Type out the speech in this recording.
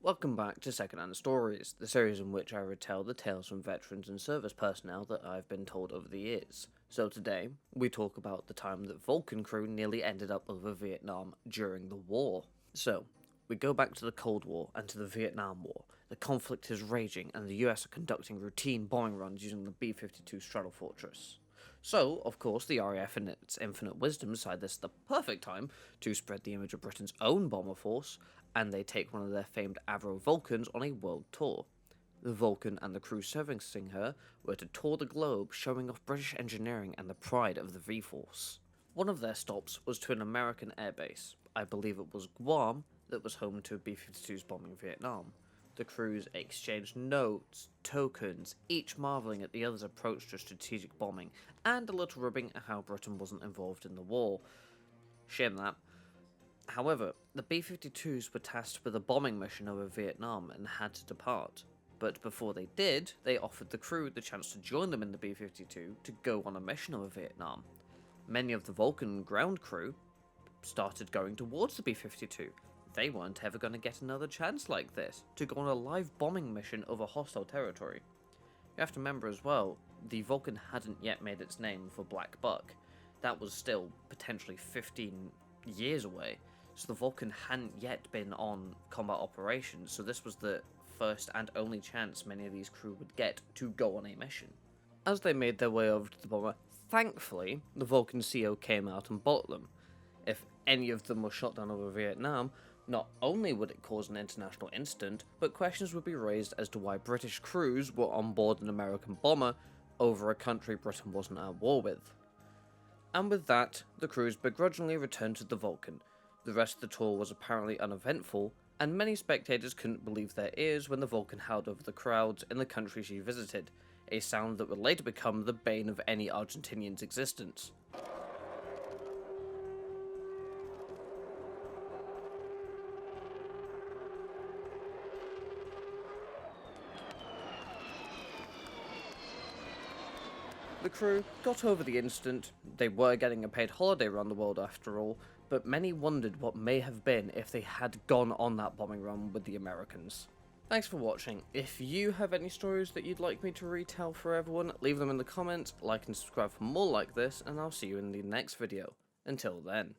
Welcome back to Secondhand Stories, the series in which I retell the tales from veterans and service personnel that I've been told over the years. So today, we talk about the time that Vulcan crew nearly ended up over Vietnam during the war. So, we go back to the Cold War and to the Vietnam War. The conflict is raging and the US are conducting routine bombing runs using the B-52 Straddle Fortress. So, of course, the RAF in its infinite wisdom decided this is the perfect time to spread the image of Britain's own bomber force, and they take one of their famed Avro Vulcans on a world tour. The Vulcan and the crew servicing her were to tour the globe, showing off British engineering and the pride of the V-Force. One of their stops was to an American airbase, I believe it was Guam, that was home to B-52s bombing Vietnam. The crews exchanged notes, tokens, each marvelling at the other's approach to strategic bombing, and a little ribbing at how Britain wasn't involved in the war. Shame that. However, the B-52s were tasked with a bombing mission over Vietnam and had to depart. But before they did, they offered the crew the chance to join them in the B-52 to go on a mission over Vietnam. Many of the Vulcan ground crew started going towards the B-52. They weren't ever going to get another chance like this, to go on a live bombing mission over hostile territory. You have to remember as well, the Vulcan hadn't yet made its name for Black Buck. That was still potentially 15 years away, so the Vulcan hadn't yet been on combat operations, so this was the first and only chance many of these crew would get to go on a mission. As they made their way over to the bomber, thankfully, the Vulcan CO came out and bought them. If any of them were shot down over Vietnam, not only would it cause an international incident, but questions would be raised as to why British crews were on board an American bomber over a country Britain wasn't at war with. And with that, the crews begrudgingly returned to the Vulcan. The rest of the tour was apparently uneventful, and many spectators couldn't believe their ears when the Vulcan howled over the crowds in the country she visited, a sound that would later become the bane of any Argentinian's existence. The crew got over the incident. They were getting a paid holiday around the world after all, but many wondered what may have been if they had gone on that bombing run with the Americans. Thanks for watching. If you have any stories that you'd like me to retell for everyone, leave them in the comments, like and subscribe for more like this, and I'll see you in the next video. Until then.